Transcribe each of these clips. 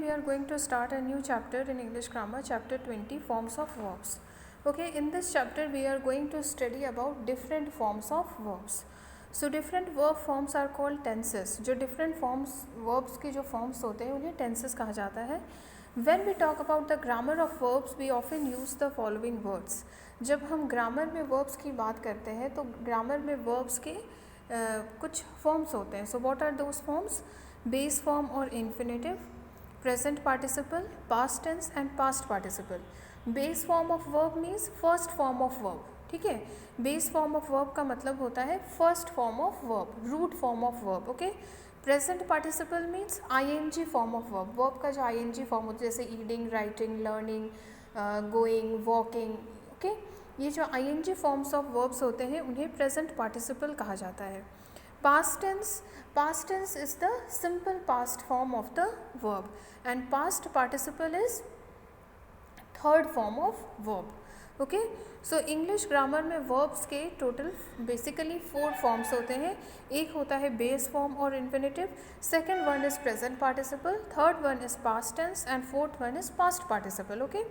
we are going to start a new chapter in English grammar, chapter 20, forms of verbs. Okay, in this chapter we are going to study about different forms of verbs. So different verb forms are called tenses. जो different forms verbs के जो forms होते हैं उन्हें tenses कहा जाता है. When we talk about the grammar of verbs, we often use the following words. जब हम grammar में verbs की बात करते हैं तो grammar में verbs के कुछ forms होते हैं. So what are those forms? Base form or infinitive, present participle, past tense and past participle. Base form of verb means first form of verb. ठीक है, बेस फॉर्म ऑफ वर्ब का मतलब होता है first form of verb, root form of verb. Okay, present participle means ING form of verb. Verb का जो ING form होता है जैसे eating, writing, learning, going, walking. Okay, ये जो आईएनजी फॉर्म्स ऑफ वर्ब्स होते हैं उन्हें प्रेजेंट पार्टिसिपल कहा जाता है. Past tense is the simple past form of the verb and past participle is third form of verb. Okay, so English grammar में verbs के टोटल बेसिकली 4 फॉर्म्स होते हैं. एक होता है बेस फॉर्म और infinitive, second one is present participle, third one is past tense and fourth one is past participle. Okay,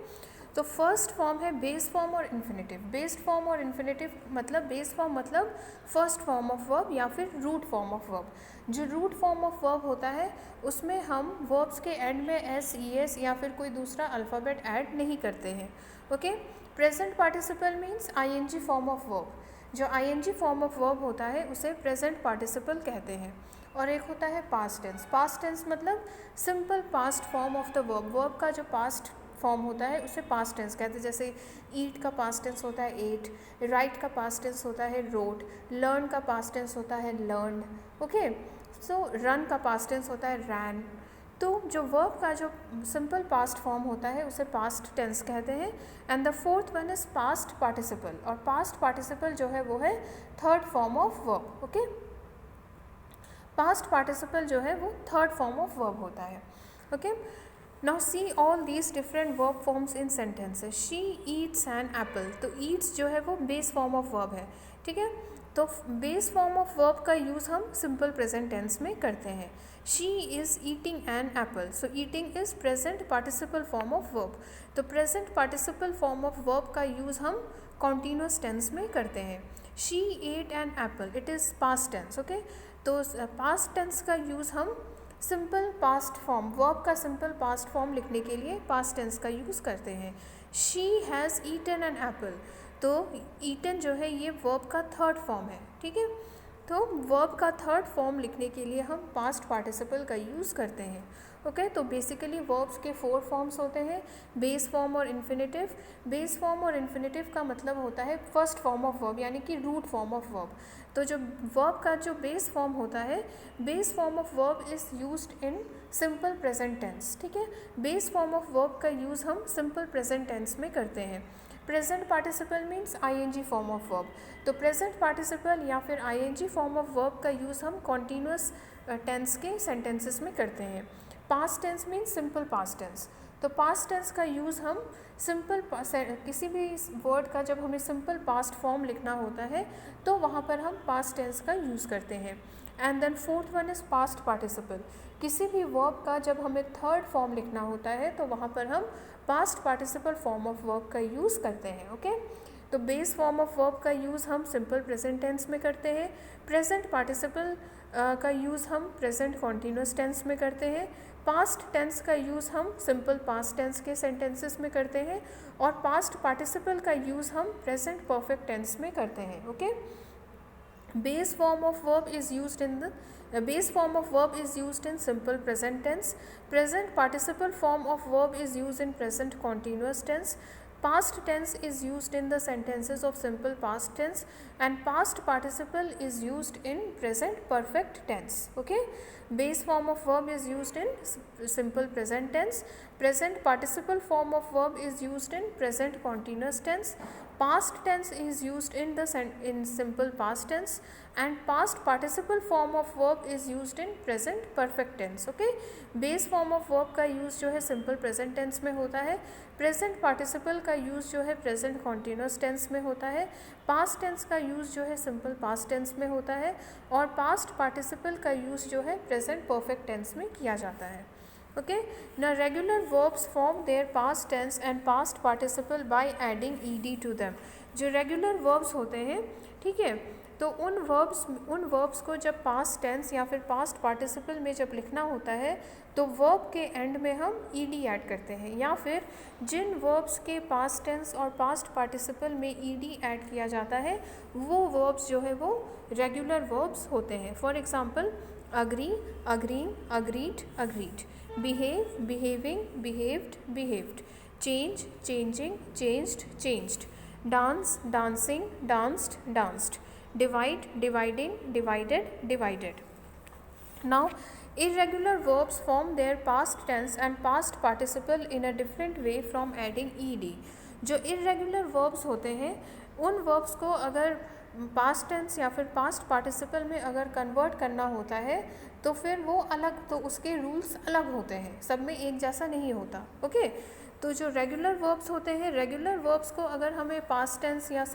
तो first form है बेस फॉर्म और इन्फिनेटिव. बेस्ड फॉर्म और इन्फिनेटिव मतलब बेस फॉर्म मतलब फर्स्ट फॉर्म ऑफ वर्ब या फिर root form of verb. जो root form of verb होता है उसमें हम वर्ब्स के एंड में एस, ई एस या फिर कोई दूसरा अल्फ़ाबेट ऐड नहीं करते हैं. Okay, present participle means ING form of verb. जो आईएनजी फॉर्म ऑफ वर्ब होता है उसे प्रेजेंट पार्टिसिपल कहते हैं. और एक होता है पास्ट टेंस. पास्ट टेंस मतलब simple past form of the verb. Verb का जो पास्ट फॉर्म होता है उसे पास्ट टेंस कहते हैं. जैसे ईट का पास्ट टेंस होता है एट, राइट का पास्ट टेंस होता है रोट, लर्न का पास्ट टेंस होता है लर्नड. ओके, सो रन का पास्ट टेंस होता है रैन. तो जो वर्ब का जो सिंपल पास्ट फॉर्म होता है उसे पास्ट टेंस कहते हैं. And the fourth one is past participle, और पास्ट पार्टिसिपल जो है वो है third form of verb. Okay, past participle जो है वो थर्ड फॉर्म ऑफ वर्ब होता है. Okay, now see all these different verb forms in sentences. She eats an apple. तो ईट्स जो है वो बेस फॉर्म ऑफ वर्ब है. ठीक है, तो बेस फॉर्म ऑफ वर्ब का यूज़ हम सिंपल प्रेजेंट टेंस में करते हैं. She is eating an apple. So eating is present participle form of verb. तो present participle form of verb का यूज़ हम कॉन्टीन्यूस टेंस में करते हैं. She ate an apple, it is past tense. Okay, तो पास्ट टेंस का use हम simple past form, verb का सिंपल पास्ट फॉर्म लिखने के लिए पास्ट टेंस का यूज़ करते हैं. She has eaten an apple. तो ईटन जो है ये वर्ब का थर्ड फॉर्म है. ठीक है, तो वर्ब का थर्ड फॉर्म लिखने के लिए हम पास्ट पार्टिसिपल का यूज़ करते हैं. ओके, तो बेसिकली वर्ब्स के 4 फॉर्म्स होते हैं, बेस फॉर्म और इन्फिनेटिव. बेस फॉर्म और इन्फिनेटिव का मतलब होता है फर्स्ट फॉर्म ऑफ वर्ब यानी कि रूट फॉर्म ऑफ वर्ब. तो जो वर्ब का जो बेस फॉर्म होता है, base form of verb is used in simple present tense. ठीक है, बेस फॉर्म ऑफ वर्ब का यूज़ हम सिंपल प्रेजेंट टेंस में करते हैं. Present participle means ING form of verb. तो प्रेजेंट पार्टिसिपल या फिर आईएनजी फॉर्म ऑफ वर्ब का यूज़ हम कॉन्टीन्यूस टेंस के सेंटेंसेस में करते हैं. Past tense means simple past tense. तो पास्ट टेंस का यूज़ हम सिंपल किसी भी वर्ड का जब हमें सिंपल पास्ट फॉर्म लिखना होता है तो वहाँ पर हम पास्ट टेंस का यूज़ करते हैं. And then fourth one is past participle. किसी भी वर्ब का जब हमें थर्ड फॉर्म लिखना होता है तो वहाँ पर हम past participle form of verb का यूज़ करते हैं. ओके, तो बेस फॉर्म ऑफ वर्ब का यूज़ हम सिंपल प्रेजेंट टेंस में करते हैं. प्रेजेंट पार्टिसिपल का यूज़ हम प्रेजेंट कॉन्टीन्यूस टेंस में करते हैं. पास्ट टेंस का यूज़ हम सिंपल पास्ट टेंस के सेंटेंसेस में करते हैं. और पास्ट पार्टिसिपल का यूज़ हम प्रेजेंट परफेक्ट टेंस में करते हैं. Okay, base form of verb is used in the base form of verb is used in simple present tense. Present participle form of verb is used in present continuous tense. Past tense is used in the sentences of simple past tense and past participle is used in present perfect tense. Okay, base form of verb is used in simple present tense. Present participle form of verb is used in present continuous tense. Past tense is used in simple past tense and past participle form of verb is used in present perfect tense. Okay, base form of verb का use जो है simple present tense में होता है. Present participle का use जो है present continuous tense में होता है. पास्ट टेंस का यूज़ जो है सिंपल पास्ट टेंस में होता है और पास्ट पार्टिसिपल का यूज़ जो है प्रेजेंट परफेक्ट टेंस में किया जाता है. Okay, now regular verbs form their past tense and past participle by adding ed to them. जो regular verbs होते हैं, ठीक है, तो उन verbs को जब past tense या फिर past participle में जब लिखना होता है तो verb के end में हम ed ऐड करते हैं, या फिर जिन verbs के past tense और past participle में ed ऐड किया जाता है वो verbs जो है वो regular verbs होते हैं. For example, agree, agreeing, agreed, agreed. Behave, behaving, behaved, behaved. Change, changing, changed, changed. Dance, dancing, danced, danced. Divide, dividing, divided, divided. Now, irregular verbs form their past tense and past participle in a different way from adding ed. जो irregular verbs होते हैं उन verbs को अगर past tense या फिर past participle में अगर कन्वर्ट करना होता है तो फिर वो अलग, तो उसके रूल्स अलग होते हैं, सब में एक जैसा नहीं होता. ओके, तो जो रेगुलर वर्ब्स होते हैं, रेगुलर वर्ब्स को अगर हमें पास्ट टेंस या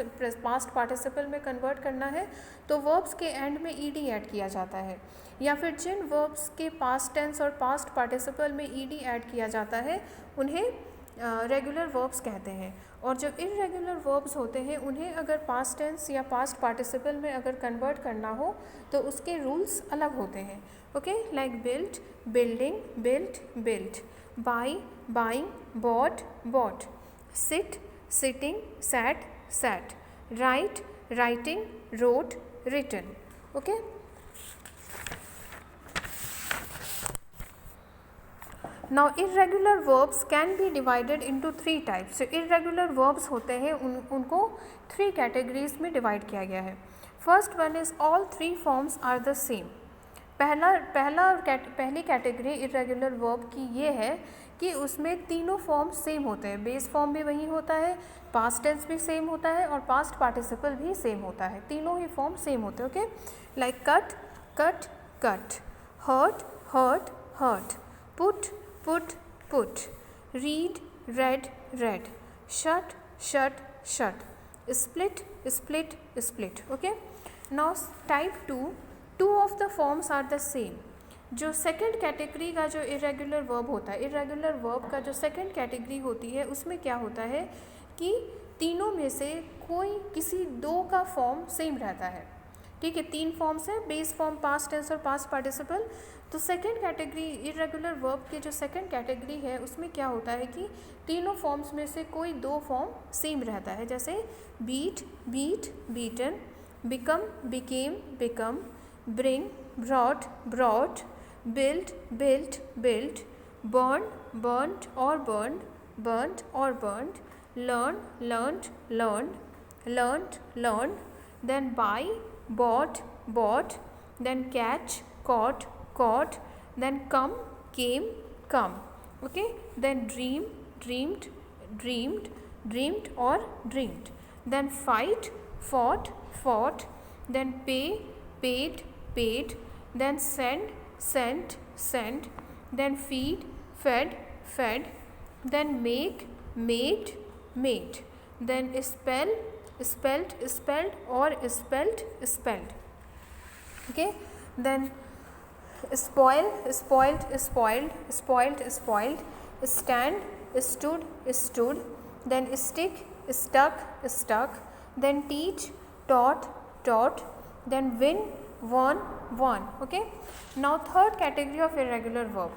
पास्ट पार्टिसिपल में कन्वर्ट करना है तो वर्ब्स के एंड में ईडी ऐड किया जाता है, या फिर जिन वर्ब्स के पास्ट टेंस और पास्ट पार्टिसिपल में ईडी ऐड किया जाता है उन्हें रेगुलर वर्ब्स कहते हैं. और जो इरेगुलर वर्ब्स होते हैं उन्हें अगर पास्ट टेंस या पास्ट पार्टिसिपल में अगर कन्वर्ट करना हो तो उसके रूल्स अलग होते हैं. Okay, like build, building, built, built. Buy, buying, bought, bought. Sit, sitting, sat, sat. Write, writing, wrote, written. Okay, Now irregular verbs can be divided into 3 types. So irregular verbs होते हैं उनको 3 categories में divide किया गया है. First one is all 3 forms are the same. पहली category irregular verb की ये है कि उसमें तीनों फॉर्म सेम होते हैं. बेस फॉर्म भी वही होता है, पास्ट टेंस भी सेम होता है और पास्ट पार्टिसिपल भी सेम होता है. तीनों ही फॉर्म सेम होते हैं. Okay, like cut, cut, cut. Hurt, hurt, hurt. Put, put, put. Read, read, read. Shut, shut, shut. Split, split, split. Okay. Now type 2, 2 of the forms are the same. जो second category का जो irregular verb होता है, irregular verb का जो second category होती है उसमें क्या होता है कि तीनों में से कोई किसी 2 का फॉर्म सेम रहता है. ठीक है, 3 फॉर्म्स हैं, बेस फॉर्म, पास्ट टेंस और पास्ट पार्टिसिपल. तो सेकेंड कैटेगरी इरेगुलर वर्ब की जो सेकेंड कैटेगरी है उसमें क्या होता है कि तीनों फॉर्म्स में से कोई 2 फॉर्म सेम रहता है. जैसे beat, beat, beaten. Become, became, become. Bring, brought, brought. Build, built, built. Burn, burned और बर्नड, बर्नड और burned. Learn, learned, learned, learned, learned. Then buy, bought, bought. Then catch, caught, caught. Then come, came, come. Okay, then dream, dreamed, dreamed, dreamed or dreamed. Then fight, fought, fought. Then pay, paid, paid. Then send, sent, sent. Then feed, fed, fed. Then make, made, made. Then spell, spelt, spelled or spelled, spelled. Okay, then spoil, spoiled, spoiled, spoiled, spoiled. Stand, stood, stood. Then stick, stuck, stuck. Then teach, taught, taught. Then win, won, won. Okay, now third category of irregular verb.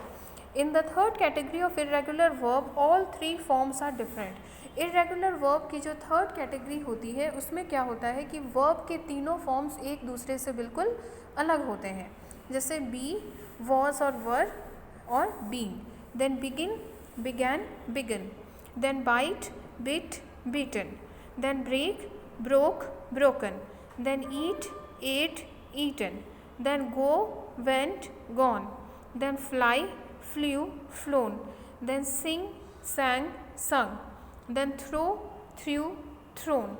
In the third category of irregular verb, all 3 forms are different. Irregular verb की जो third category होती है उसमें क्या होता है कि verb के तीनों फॉर्म्स एक दूसरे से बिल्कुल अलग होते हैं. जैसे बी, वॉज और वर और been. Then begin, began, begun. Then bite, bit, bitten. Then break, broke, broken. Then eat, ate, eaten. Then go, went, gone. Then fly, flew, flown. Then sing, sang, sung. Then throw, threw, thrown.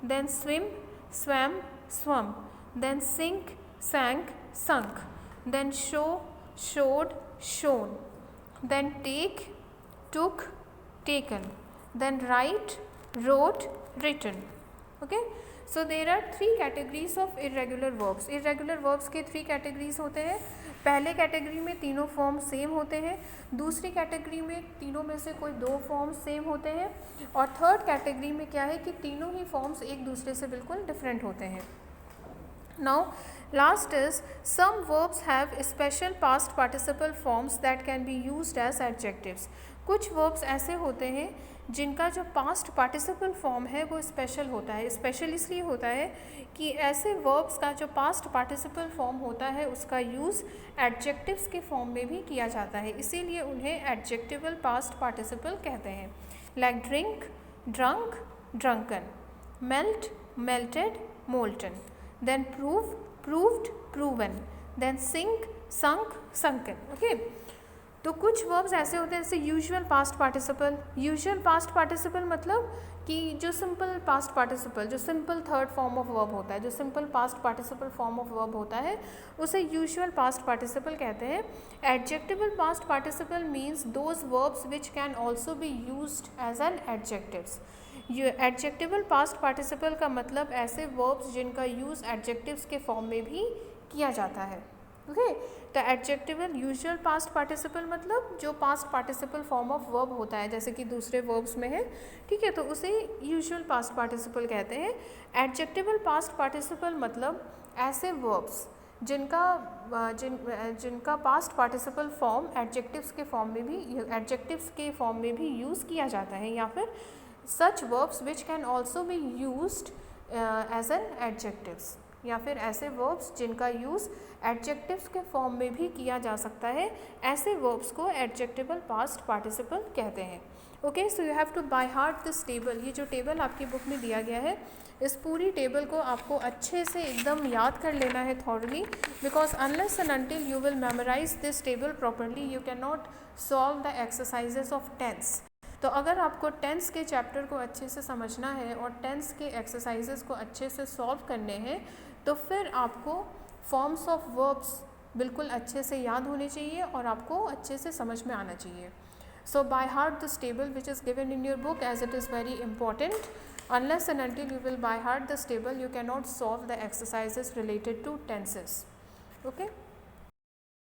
Then swim, swam, swum. Then sink, sank, sunk. Then show, showed, shown. Then take, took, taken. Then write, wrote, written. Okay, so there are 3 categories of irregular verbs. Irregular verbs के 3 categories होते हैं. पहले category में तीनों form same होते हैं. दूसरी category में तीनों में से कोई 2 फॉर्म सेम होते हैं. और थर्ड कैटेगरी में क्या है कि तीनों ही फॉर्म्स एक दूसरे से बिल्कुल डिफरेंट होते हैं. Now last is some verbs have special past participle forms that can be used as adjectives. कुछ verbs ऐसे होते हैं जिनका जो पास्ट पार्टिसिपल फॉर्म है वो स्पेशल होता है. स्पेशल इसलिए होता है कि ऐसे verbs का जो पास्ट पार्टिसिपल फॉर्म होता है उसका यूज़ एडजेक्टिव्स के फॉर्म में भी किया जाता है, इसीलिए उन्हें एडजेक्टिवल पास्ट पार्टिसिपल कहते हैं. Like drink, drunk, drunken, melt, melted, molten, then prove, proved, proven, then sink, sunk, sunken. Okay, तो कुछ वर्ब्स ऐसे होते हैं जैसे usual past participle. Usual past participle मतलब कि जो सिंपल पास्ट पार्टिसिपल, जो simple third form of verb होता है, जो simple past participle form of verb होता है उसे यूजुअल पास्ट पार्टिसिपल कहते हैं. Adjectival past participle means those verbs which can also be used as an adjectives. Adjectival past participle का मतलब ऐसे वर्ब्स जिनका यूज़ एडजेक्टिव्स के फॉर्म में भी किया जाता है. ओके, तो एडजेक्टिवल यूजुअल पास्ट पार्टिसिपल मतलब जो past participle form of verb होता है जैसे कि दूसरे वर्ब्स में है, ठीक है, तो उसे यूजुअल पास्ट पार्टिसिपल कहते हैं. एडजेक्टिवल पास्ट पार्टिसिपल मतलब ऐसे वर्ब्स जिनका पास्ट पार्टिसिपल फॉर्म एडजेक्टिव्स के फॉर्म में भी यूज़ किया जाता है, या फिर such verbs which can also be used as an adjectives, या फिर ऐसे verbs जिनका यूज़ एडजेक्टिव्स के फॉर्म में भी किया जा सकता है, ऐसे verbs को एडजेक्टिवल पास्ट पार्टिसिपल कहते हैं. Okay, so you have to by heart this table. ये जो टेबल आपकी बुक में दिया गया है इस पूरी टेबल को आपको अच्छे से एकदम याद कर लेना है thoroughly, because unless and until you will memorise this table properly you can not solve the exercises of tense. तो अगर आपको टेंस के चैप्टर को अच्छे से समझना है और टेंस के एक्सरसाइजेस को अच्छे से सॉल्व करने हैं तो फिर आपको फॉर्म्स ऑफ वर्ब्स बिल्कुल अच्छे से याद होने चाहिए और आपको अच्छे से समझ में आना चाहिए. So by heart this table which is given in your book as it is very important. Unless and until you will by heart this table you cannot solve the exercises related to tenses. Okay.